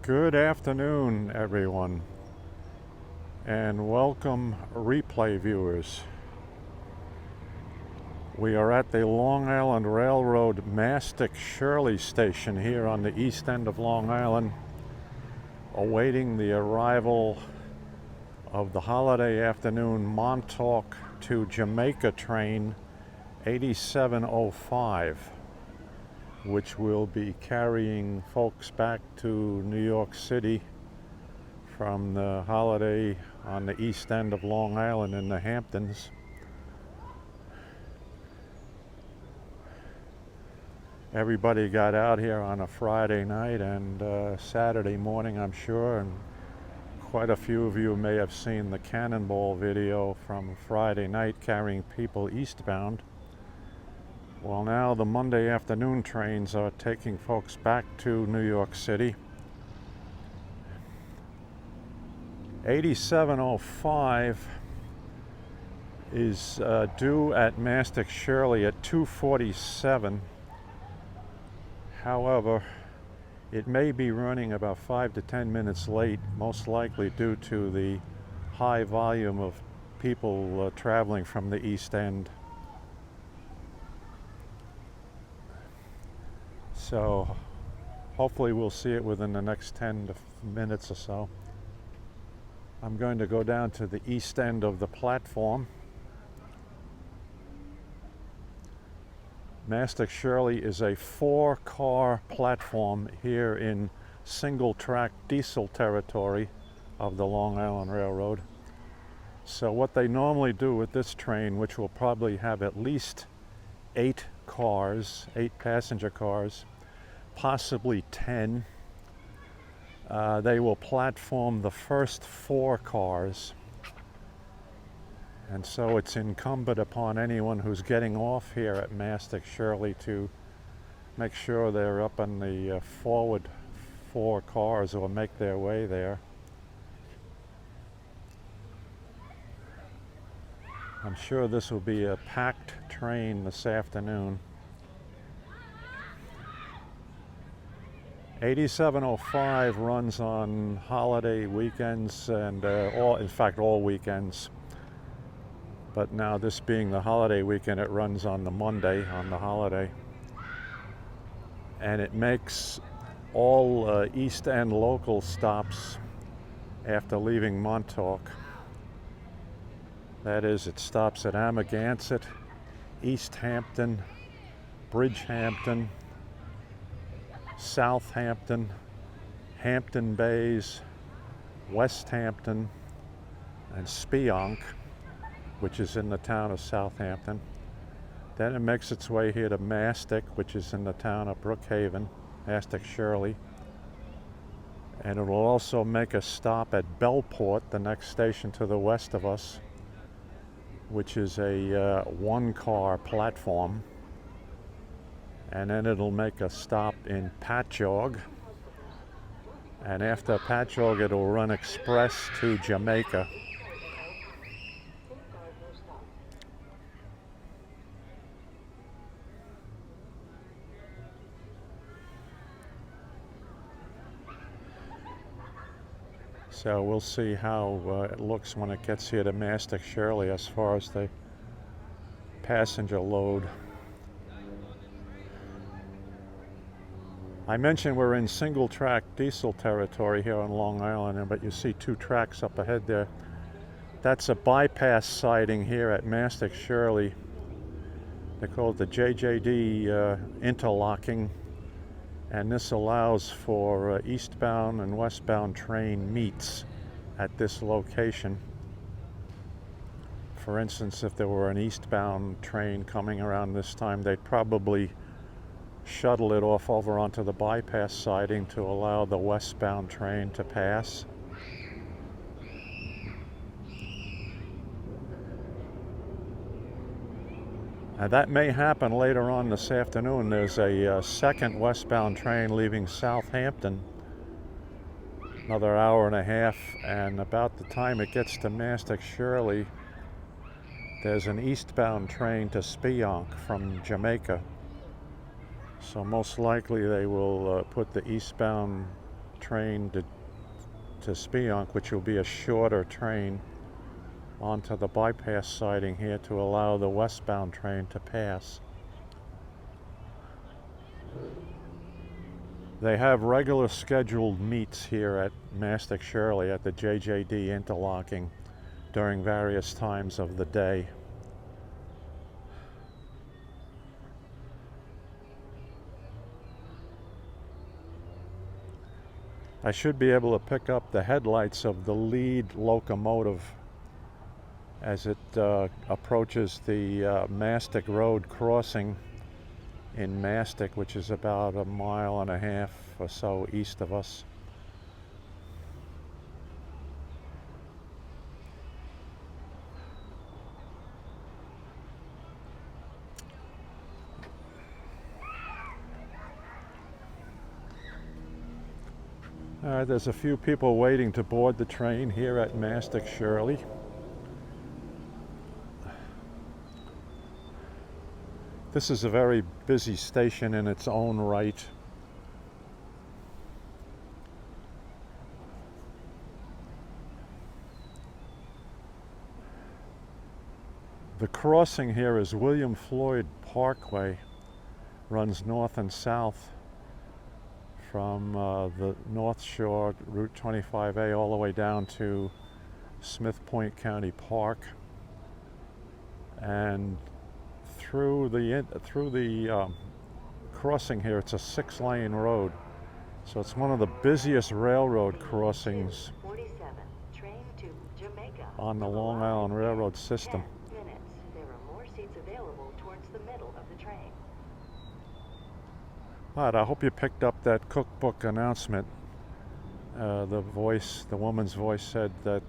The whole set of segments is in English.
Good afternoon, everyone, and welcome replay viewers. We are at the Long Island Railroad Mastic-Shirley station here on the east end of Long Island, awaiting the arrival of the holiday afternoon Montauk to Jamaica train 8705. Which will be carrying folks back to New York City from the holiday on the east end of Long Island in the Hamptons. Everybody got out here on a Friday night and Saturday morning, I'm sure, and quite a few of you may have seen the Cannonball video from Friday night carrying people eastbound. Well, now the Monday afternoon trains are taking folks back to New York City. 8705 is due at Mastic-Shirley at 2:47. However, it may be running about 5 to 10 minutes late, most likely due to the high volume of people traveling from the East End. So hopefully we'll see it within the next 10 minutes or so. I'm going to go down to the east end of the platform. Mastic-Shirley is a 4-car platform here in single-track diesel territory of the Long Island Railroad. So what they normally do with this train, which will probably have at least 8 passenger cars, possibly 10. They will platform the first 4 cars. And so it's incumbent upon anyone who's getting off here at Mastic-Shirley to make sure they're up on the forward 4 cars or make their way there. I'm sure this will be a packed train this afternoon. 8705 runs on holiday weekends and all weekends. But now, this being the holiday weekend, it runs on the Monday on the holiday. And it makes all East End local stops after leaving Montauk. That is, it stops at Amagansett, East Hampton, Bridgehampton, Southampton, Hampton Bays, West Hampton, and Spionk, which is in the town of Southampton. Then it makes its way here to Mastic, which is in the town of Brookhaven, Mastic-Shirley. And it will also make a stop at Bellport, the next station to the west of us, which is a 1-car platform. And then it'll make a stop in Patchogue. And after Patchogue, it'll run express to Jamaica. So we'll see how it looks when it gets here to Mastic-Shirley as far as the passenger load. I mentioned we're in single-track diesel territory here on Long Island, but you see 2 tracks up ahead there. That's a bypass siding here at Mastic-Shirley. They call it the JJD interlocking, and this allows for eastbound and westbound train meets at this location. For instance, if there were an eastbound train coming around this time, they'd probably shuttle it off over onto the bypass siding to allow the westbound train to pass. And that may happen later on this afternoon. There's a second westbound train leaving Southampton, another hour and a half, and about the time it gets to Mastic-Shirley, there's an eastbound train to Spionk from Jamaica. So most likely they will put the eastbound train to Speonk, which will be a shorter train, onto the bypass siding here to allow the westbound train to pass. They have regular scheduled meets here at Mastic-Shirley at the JJD interlocking during various times of the day. I should be able to pick up the headlights of the lead locomotive as it approaches the Mastic Road crossing in Mastic, which is about 1.5 miles or so east of us. There's a few people waiting to board the train here at Mastic-Shirley. This is a very busy station in its own right. The crossing here is William Floyd Parkway, runs north and south from the North Shore, Route 25A, all the way down to Smith Point County Park. And through the crossing here, it's a 6-lane road. So it's one of the busiest railroad crossings 47, train to Jamaica, on the Long Island Railroad system. 10 minutes. There are more seats available towards the middle of the train. All right, I hope you picked up that cookbook announcement. The woman's voice said that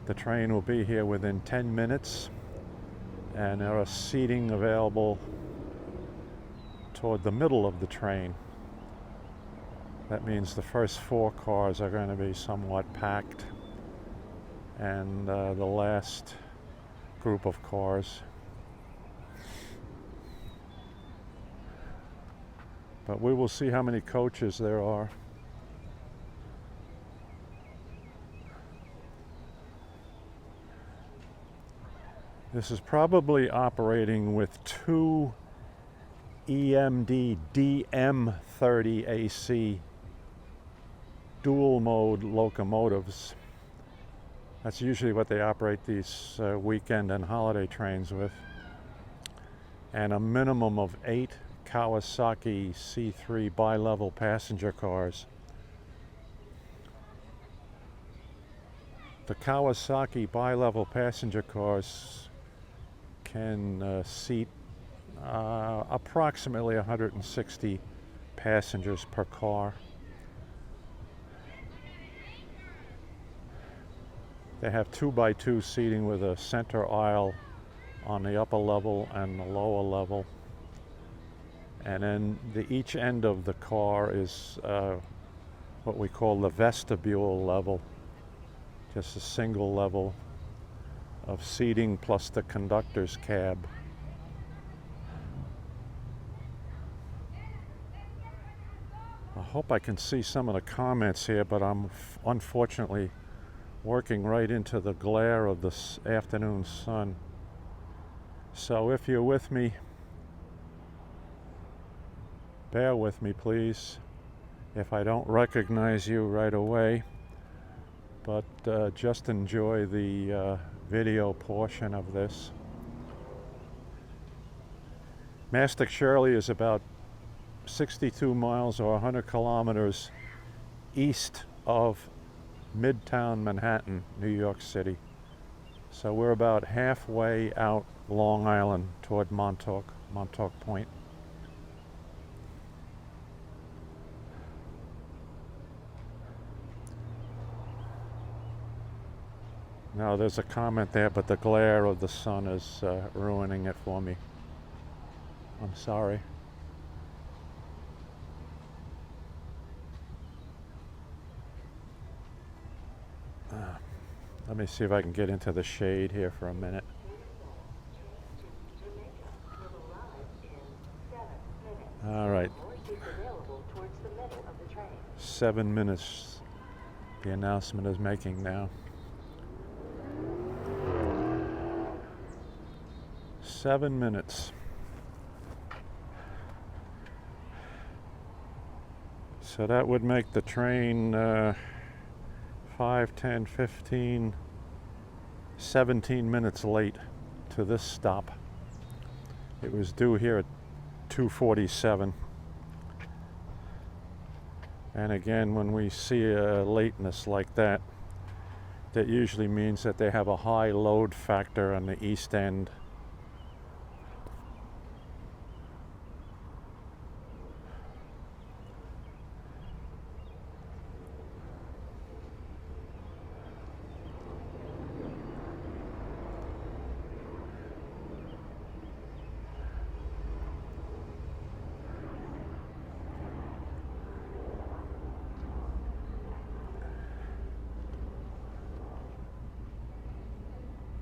the train will be here within 10 minutes, and there are seating available toward the middle of the train. That means the first 4 cars are going to be somewhat packed, and the last group of cars. But we will see how many coaches there are. This is probably operating with 2 EMD DM30AC dual mode locomotives. That's usually what they operate these weekend and holiday trains with. And a minimum of 8 Kawasaki C3 bilevel passenger cars. The Kawasaki bilevel passenger cars can seat approximately 160 passengers per car. They have 2x2 seating with a center aisle on the upper level and the lower level. And then each end of the car is what we call the vestibule level, just a single level of seating plus the conductor's cab. I hope I can see some of the comments here, but I'm unfortunately working right into the glare of this afternoon sun. So if you're with me, bear with me, please, if I don't recognize you right away, but just enjoy the video portion of this. Mastic-Shirley is about 62 miles or 100 kilometers east of Midtown Manhattan, New York City. So we're about halfway out Long Island toward Montauk Point. Now there's a comment there, but the glare of the sun is ruining it for me. I'm sorry. Let me see if I can get into the shade here for a minute. All right. 7 minutes the announcement is making now. 7 minutes. So that would make the train 5, 10, 15, 17 minutes late to this stop. It was due here at 2:47. And again, when we see a lateness like that, that usually means that they have a high load factor on the east end.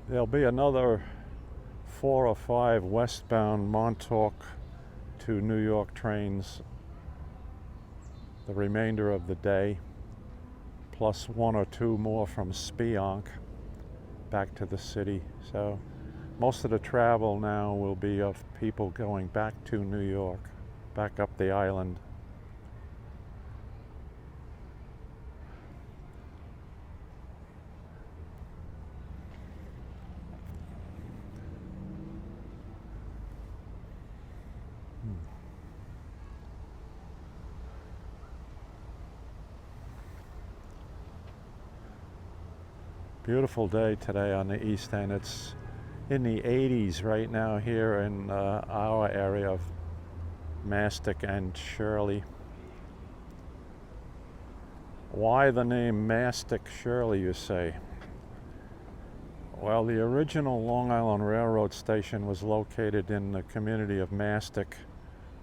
There'll be another 4 or 5 westbound Montauk to New York trains the remainder of the day, plus 1 or 2 more from Spionk back to the city. So most of the travel now will be of people going back to New York, back up the island. Beautiful day today on the east end. It's in the 80s right now here in our area of Mastic and Shirley. Why the name Mastic-Shirley, you say? Well, the original Long Island Railroad station was located in the community of Mastic,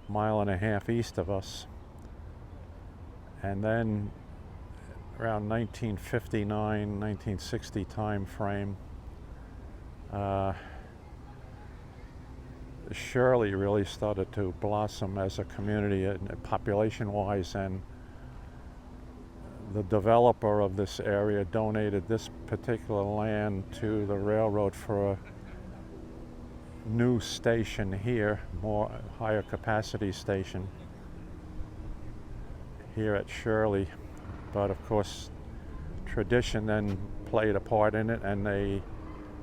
a mile and a half east of us. And then around 1959, 1960 time frame, Shirley really started to blossom as a community population-wise, and the developer of this area donated this particular land to the railroad for a new station here, more higher capacity station here at Shirley. But of course, tradition then played a part in it, and they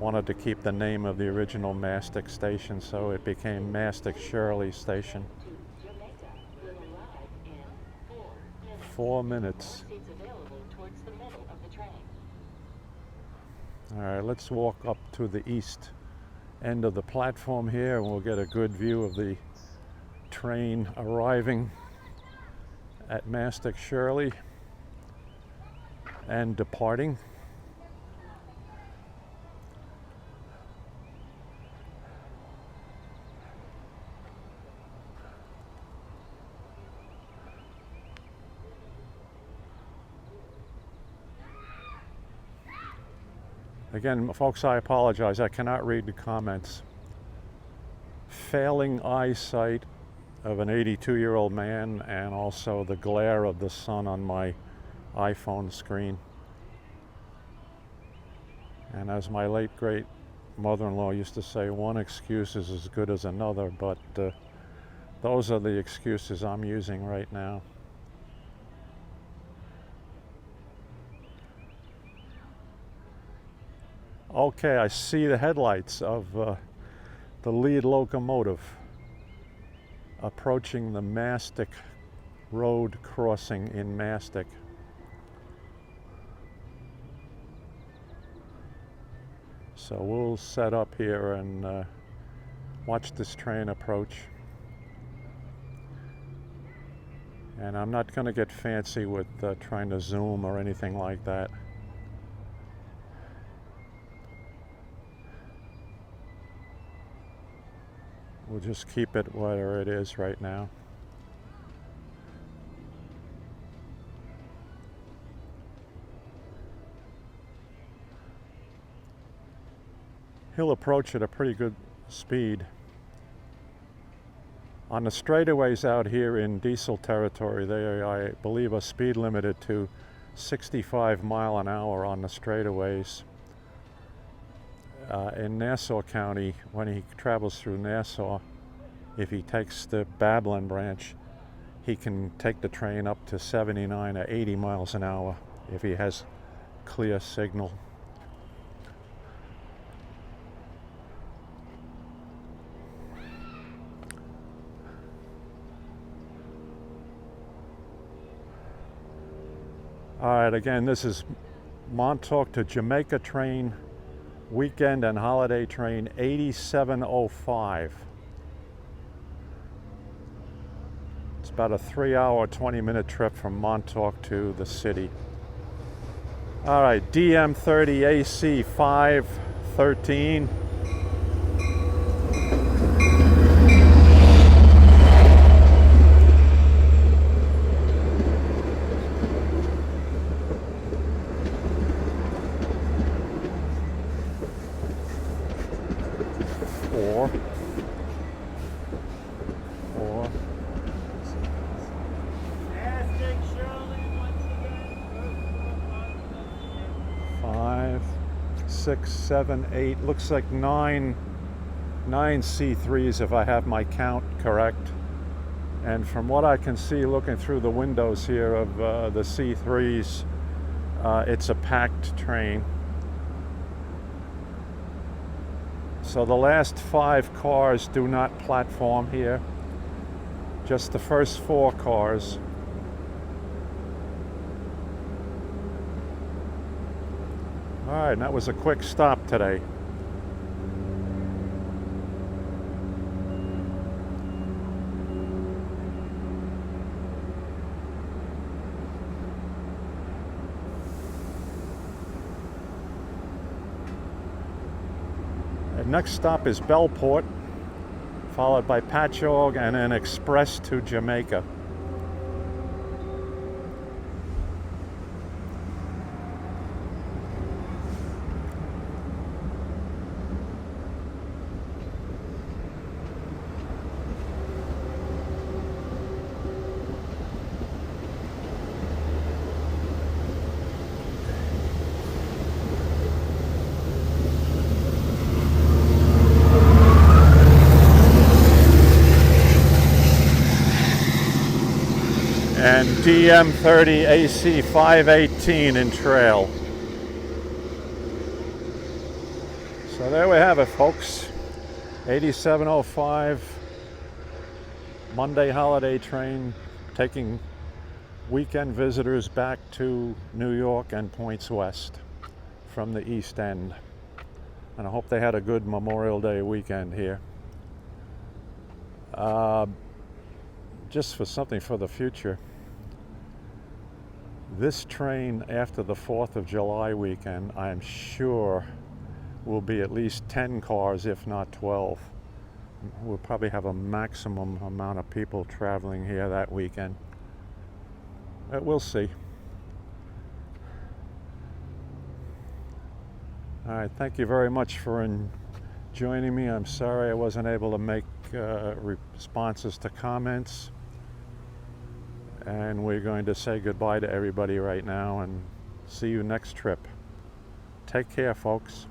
wanted to keep the name of the original Mastic station, so it became Mastic-Shirley Station. Jamaica will arrive in 4 minutes. Seats available towards the middle of the train. All right, let's walk up to the east end of the platform here, and we'll get a good view of the train arriving at Mastic-Shirley and departing. Again, folks, I apologize. I cannot read the comments. Failing eyesight of an 82-year-old man, and also the glare of the sun on my iPhone screen. And as my late great mother-in-law used to say, one excuse is as good as another, but those are the excuses I'm using right now. Okay, I see the headlights of the lead locomotive approaching the Mastic Road crossing in Mastic. So we'll set up here and watch this train approach. And I'm not going to get fancy with trying to zoom or anything like that. We'll just keep it where it is right now. He'll approach at a pretty good speed. On the straightaways out here in diesel territory, they, I believe, are speed limited to 65 mile an hour on the straightaways. In Nassau County, when he travels through Nassau, if he takes the Babylon branch, he can take the train up to 79 or 80 miles an hour if he has clear signal. All right, again, this is Montauk to Jamaica train, weekend and holiday train 8705. It's about a 3-hour, 20-minute trip from Montauk to the city. All right, DM30AC 513. Four. Mastic-Shirley once again. 5, 6, 7, 8. Looks like nine C3s if I have my count correct. And from what I can see looking through the windows here of the C3s, it's a packed train. So the last 5 cars do not platform here, just the first 4 cars. All right, and that was a quick stop today. Next stop is Bellport, followed by Patchogue and then express to Jamaica. And DM30AC 518 in trail. So there we have it, folks. 8705 Monday holiday train taking weekend visitors back to New York and points west from the East End. And I hope they had a good Memorial Day weekend here. Just for something for the future. This train after the 4th of July weekend, I'm sure will be at least 10 cars, if not 12. We'll probably have a maximum amount of people traveling here that weekend. We'll see. All right, thank you very much for joining me. I'm sorry I wasn't able to make responses to comments. And we're going to say goodbye to everybody right now and see you next trip. Take care, folks.